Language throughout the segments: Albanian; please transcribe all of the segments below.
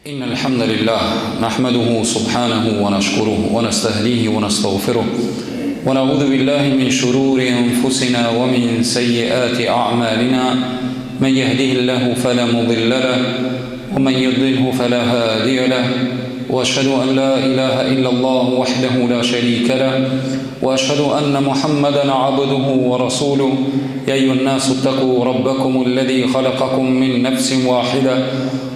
إن الحمد لله نحمده سبحانه ونشكره ونستهديه ونستغفره ونعوذ بالله من شرور أنفسنا ومن سيئات أعمالنا من يهده الله فلا مضل له ومن يضلله فلا هادي له وأشهد أن لا إله إلا الله وحده لا شريك له وأشهد أن محمدا عبده ورسوله يا أيها الناس اتقوا ربكم الذي خلقكم من نفس واحدة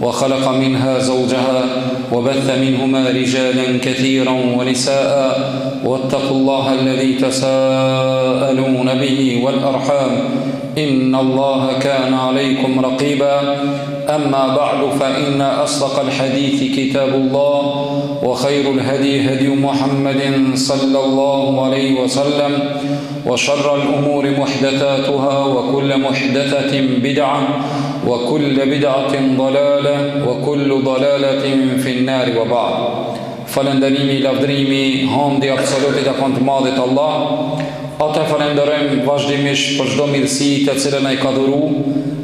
وخلق منها زوجها وبث منهما رجالا كثيرا ونساء واتقوا الله الذي تساءلون به والأرحام إن الله كان عليكم رقيبا أما بعد فإن أصدق الحديث كتاب الله وخير الهدي هدي محمد صلى الله عليه وسلم وشر الأمور محدثاتها وكل محدثة بدعة وكل بدعة ضلالة وكل ضلالة في النار وبعد فلندريمي lavdrimi hamdi absolutit e kanë të madhit Allah. Ata falenderojmë vazhdimisht për çdo mirësi të cilën ai ka dhuruar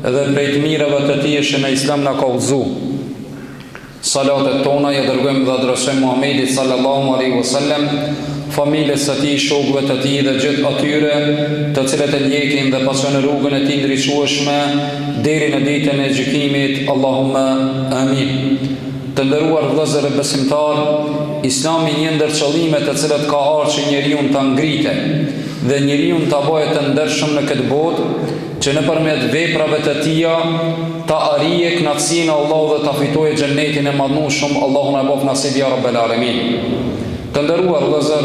dhe prej të mirave të tij që në Islam na ka udhëzuar. Salatet tona ja dërgojmë dhe adresojmë Muhamedit sallallahu alaihi wasallam, familjes së tij, shokëve të tij dhe gjithë atyre të cilët e ndjekin dhe pasojnë rrugën e tij ndriçueshme deri në ditën e gjykimit. Allahumma amin. Të nderuar vëllezër e besimtar, Islami një ndër qëllimet të cilat ka ardhur që njeriu ta ngritë dhe njeriu ta bëhet të ndershëm në këtë botë, që nëpërmjet veprave të tija ta arrijë kënaqësinë e Allahut dhe ta fitojë xhennetin e madhnueshëm. Allahu na bëf nasib ya rabbel alamin. Të nderuar vëllezër,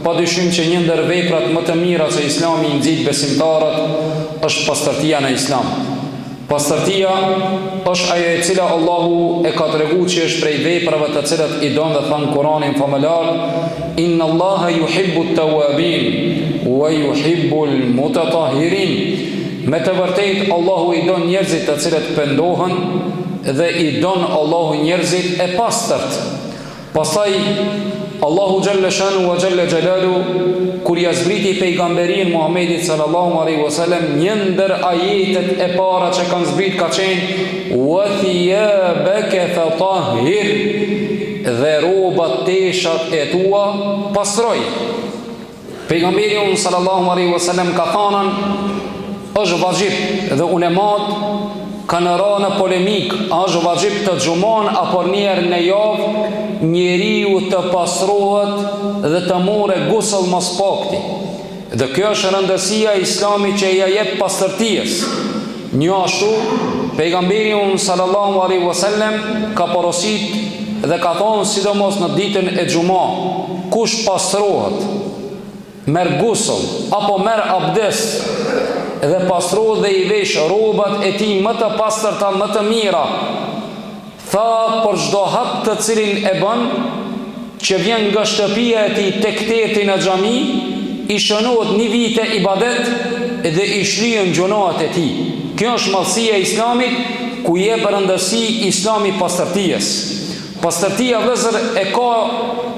padyshim që një ndër veprat më të mira që Islami i nxit besimtarët është pastërtia në Islam. Pastërtia është ajo e cila Allahu e ka treguar që është prej veprave të cilat i don dhe thon Kur'anin famëlar: Inna Allaha yuhibbu at-tawwabin wa yuhibbu al-mutatahhirin. Me të vërtetë Allahu i don njerëzit të cilët pendohen dhe i don Allahu njerëzit e pastërt. Pastaj Allahu Jalla Shanu wa Jalla Jalalu kur ja zbriti pejgamberin Muhammedit sallallahu alaihi wasallam, një ndër ajetet e para që kanë zbrit ka qenë wa thiyabaka fatahhir, dhe rrobat teshat e tua pastroj. Pejgamberi sallallahu alaihi wasallam ka thënë është vajib dhe ulemat kanë rënë në polemik, a është vajib të xhumon apo njerë në javë njeriu të pastrohet dhe të morë gusl mos pakti. Dhe kjo është rëndësia e Islamit që ja jep pastërtisë. Një ashtu pejgamberi sallallahu alaihi wasallam ka porosit dhe ka thonë sidomos në ditën e xumë, kush pastrohet, merr gusl apo merr abdes dhe pastrohet dhe i vesh rrobat e tij më të pastërta, më të mira, tha për çdo hap të cilin e bën, që vjen nga shtëpia e tij tek teti në xhami, i shënohet një vite ibadet dhe i shlihen gjunoat e tij. Kjo është madhësia e Islamit, ku jep rëndësi Islami pastërtisë. Pastërtia vëllezër e ka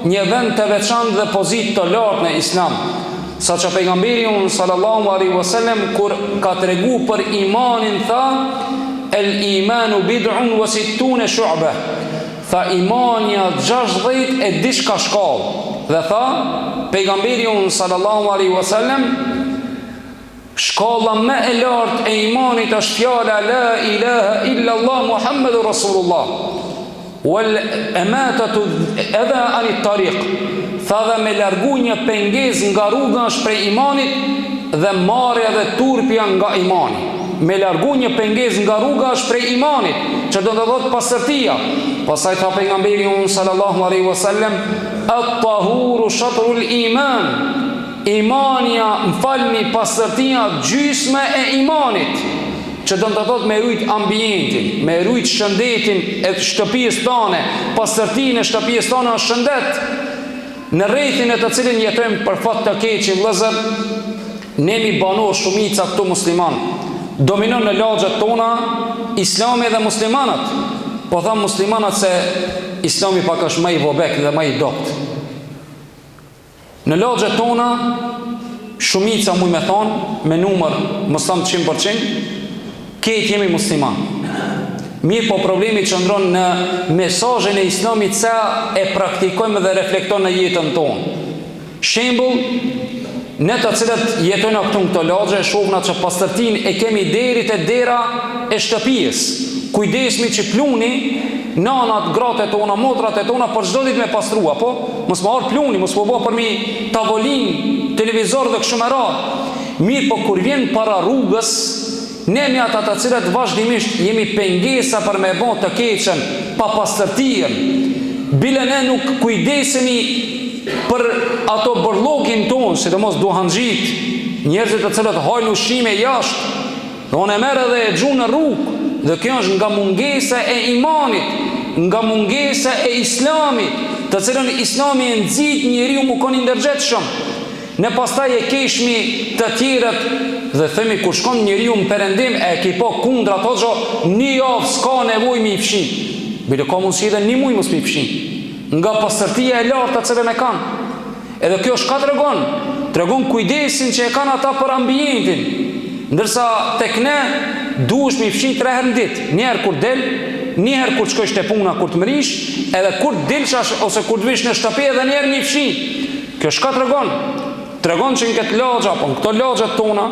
një vend të veçantë dhe pozitë të lartë në Islam. Sa që pejgamberi sallallahu alaihi wasallam kur ka tregu për imanin tha: El imanu bid'un wa sittuna shu'bah. Tha imania 60 e diçka shkallë. Dhe tha pejgamberi sallallahu alaihi wasallam, shkalla më e lartë e imanit është fjala la ilaha illa Allah Muhammedur Rasulullah wal amatatu adha anit tariq. Tha dhe me largu një pengesë nga rruga është prej imanit, dhe marrja dhe turpja nga imani. Me largu një pengesë nga rruga është prej imanit, që do të thotë pastërtia. Pastaj tha pejgamberi sallallahu alaihi wasallam: at-tahuru shatrul iman. Imania, m'falni, pastërtia gjysmë e imanit, që do të thotë me rujt ambientin, me rujt shëndetin e shtëpisë tane. Pastërtia e shtëpisë tane është shëndet. Në rrethin e të cilin jetojmë për fat të keqi vëllezër, ne mi banor shumica këtu musliman. Dominon në lagjet tona Islami dhe muslimanat. Po tham muslimanat se Islami pak është më i vobek dhe më i dopt. Në lagjet tona shumica muj me thonë, me numër mos tham 100%, ketë jemi musliman. Mirë, po problemi qëndron në mesazhin e Islamit sa e praktikojmë dhe reflektojmë në jetën tonë. Shembull, ne të cilët jetojnë këtu në këto lagje, shohna që pastërtinë e kemi deri te dera e shtëpisë. Kujdesmi që pluni, nanat, gratë tona, motrat tona për çdo ditë me pastrua, po mos më marr pluni, mos më bë për mi tavolin, televizor dhe kështu me radhë. Mirë, po kur vjen para rrugës, ne me ata të cilët vazhdimisht jemi pengesa për me bën të keqen, pa pastërtinë, bile ne nuk kujdesemi për ato bërllogin tonë, sidomos duhanxhit, njerëzit të cilët hajnë ushqime jashtë, dhe unë e merr edhe e xhu në rrugë, dhe kjo është nga mungesa e imanit, nga mungesa e Islamit, të cilën Islami e nxit njeriu mu kon i ndërgjetshëm. Ne pastaj e keshmi të tjerët dhe themi kur shkon njeriu në perëndim e ki po kundra ato xho, një javë s'ka nevojë mi fshi. Bile ka mundësi edhe një muj mos mi fshi. Nga pastërtia e lartë të cilën e kanë. Edhe kjo shka tregon kujdesin që e kanë ata për ambientin. Ndërsa tek ne duhesh mi fshi 3 herë në ditë, një herë kur del, një herë kur shkosh te puna kur të mrish, edhe kur dilsh ose kur të vish në shtëpi edhe një herë mi fshi. Kjo shka tregon që në këtë lagja, apo në këto lagjat tona,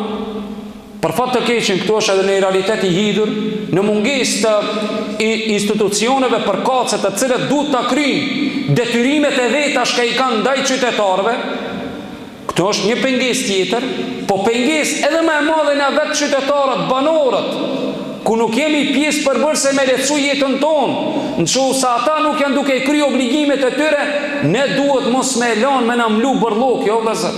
për fat të keqen këto është edhe në realitet i hidhur, në mungesë të institucioneve përkatëse të cilët duhet ta kryjnë detyrimet e veta që i kanë ndaj qytetarëve. Këto është një pengesë tjetër, po pengesë edhe më e madhe në vetë qytetarët, banorët, ku nuk jemi pjesë përbërëse me lehtësu jetën tonë, nëse ata nuk janë duke kryer obligimet e tyre, ne duhet mos me lanë me na mlu bërllok, jo vëllazër.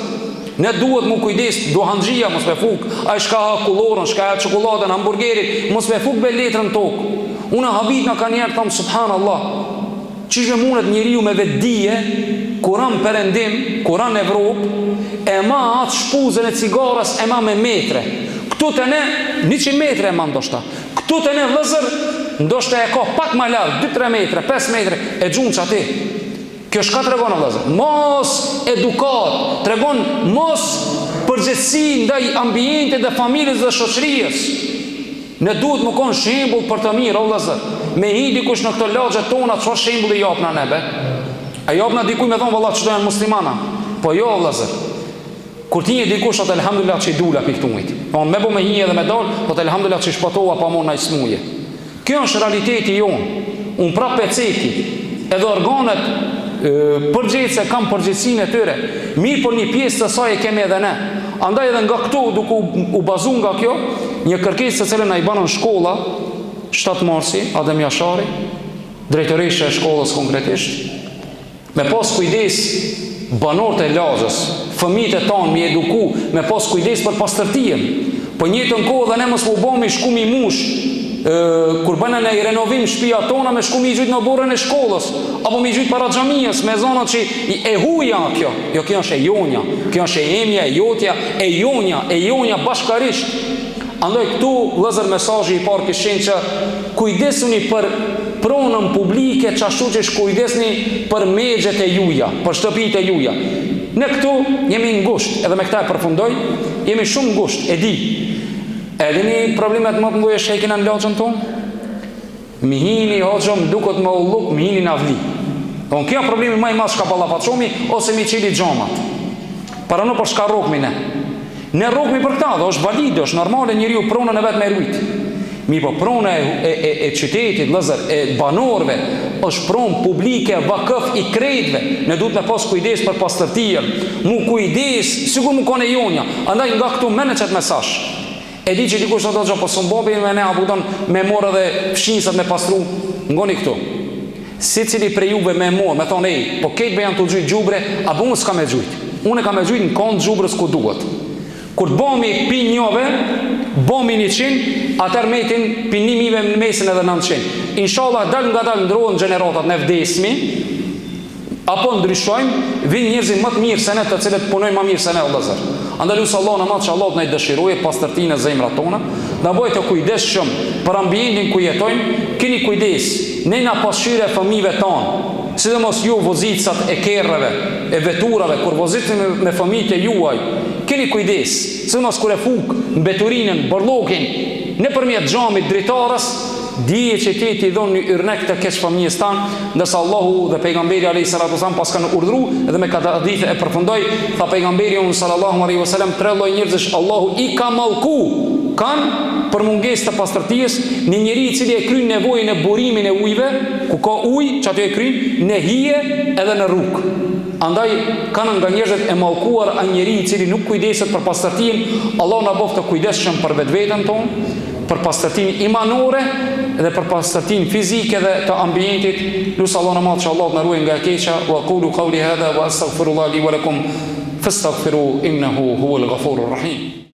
Ne duhet mu kujdes duhanxhia mos me fuk, ai shka ha kullorën, shka ha çokoladën, hamburgerin, mos me fuk be letrën tokë. Unë habit na kanë njerë tham subhanallah. Çish mundet njeriu me vetdije, kuran perëndim, kuran Evropë, e ma atë shpuzën e cigaras e ma me metre. Këtu të ne 100 metre e ma ndoshta. Këtu të ne vëllazër, ndoshta e ka pak më larg, 2-3 metre, 5 metre e xhun çati. Kjo shka tregon vëllazër, mos edukat, tregon mos përgjegjësi ndaj ambientit dhe familjes dhe shoqërisë. Ne duhet më kon shembull për të mirë vëllazër. Me hi dikush në këto lagje tona, çfarë shembulli japna neve? A japna dikuj me thon valla çdo janë muslimana? Po jo vëllazër. Kur ti je dikush atë elhamdulillah që i dula piktumit. Po me bo me hi edhe me dal, po të elhamdulillah që i shpatova pa mona i smuje. Kjo është realiteti jonë. Unë prap peceti, edhe organet përgjegjëse kam përgjegjësinë e tyre. Mirë, por një pjesë të saj e kemi edhe ne. Andaj edhe nga këtu duke u bazu nga kjo, një kërkesë të cilën na i banon shkolla 7 marsi, Adem Jashari, drejtoresha e shkollës konkretisht, me pas kujdes banorët e lagjës, fëmijët e tanë mi eduku, me pas kujdes për pastërtinë. Po njëjtën kohë dhe ne mos u bëmi shkumi mush, kur bëna në renovim shtëpia tona me shku mi gjujt në borën e shkollës apo mi gjujt para xhamisë me zonat që e huja kjo. Jo, kjo është e jonja, kjo është e emja, e jotja, e jonja bashkarisht. Andaj këtu vëllazër mesazhi i parë kishin që kujdesuni për pronën publike, çashtu që kujdesni për megjet e juaja, për shtëpitë e juaja. Ne këtu jemi ngusht, edhe me këta e përfundoj, jemi shumë ngusht, e di. Edhe një problemet më të mëdha që kena në lagjën tonë, mihini hoxhom duket më ulluk, mihini në avli. Don kjo problemi më i madh shka ballafaçomi ose mi çeli xhamat. Para në për shka rrokmi ne. Ne rrokmi për këta, dhe është valide, është normale njeriu pronën e vet me rujt. Mi po prona e qytetit, vëllazër, e banorëve, është pronë publike, vakëf i krejtëve. Ne duhet me pas kujdes për pastërtinë, mu kujdes, sigur mu kone jonja. Andaj nga këtu mene qëtë mesazh. E di që dikush të të gjë, po së mbobi me ne abuton me morë dhe fshinsat me pastru, ngoni këtu. Si cili prej juve me morë, me thonë, po ketëve janë të gjujt gjubre, apo unë s'ka me gjujt. Unë e ka me gjujt në kondë gjubrës ku duhet. Kur bomi pi njove, bomi 100, atër metin pi 1000 në mesin edhe 900. Inshallah, dal nga dal ndrohen gjeneratat në vdesmi, apo ndryshojmë, vinë njerëzit më të mirë se ne, të cilët punojnë më mirë se ne, vëllazër. Andaj lutem Allah në madh që Allah na i dëshirojë pastërtinë e zemrat tona, na bëjë të kujdesshëm për ambientin ku jetojmë, keni kujdes, ne na pasqyre fëmijëve tonë, sidomos ju vozicat e kerreve, e veturave kur vozitni me fëmijët e juaj, keni kujdes, sidomos kur e fuk mbeturinën, borllokin, nëpërmjet xhamit dritarës, dije që ti dhon një yrnek të keq familjes tan, ndërsa Allahu dhe pejgamberi alayhis salatu wasallam pas kanë urdhëruar, edhe me këtë hadith e përfundoi, tha pejgamberi sallallahu alaihi wasallam, tre lloj njerëzish Allahu i ka mallku kanë për mungesë të pastërtisë, një njeri i cili e kryen nevojën e burimin e ujëve, ku ka ujë, çatë e kryen në hije edhe në rrugë. Andaj kanë nga njerëzit e mallkuar a njeri i cili nuk kujdeset për pastërtinë. Allah na bëftë të kujdesshëm për vetveten tonë, për pastërtinë imanore dhe për pastërtinë fizike dhe të ambientit. Lutë Allah na madh që Allah na ruaj nga e keqja. Wa qulu qawli hadha wa astaghfirullaha li wa lakum fastaghfiru innahu huwal ghafurur rahim.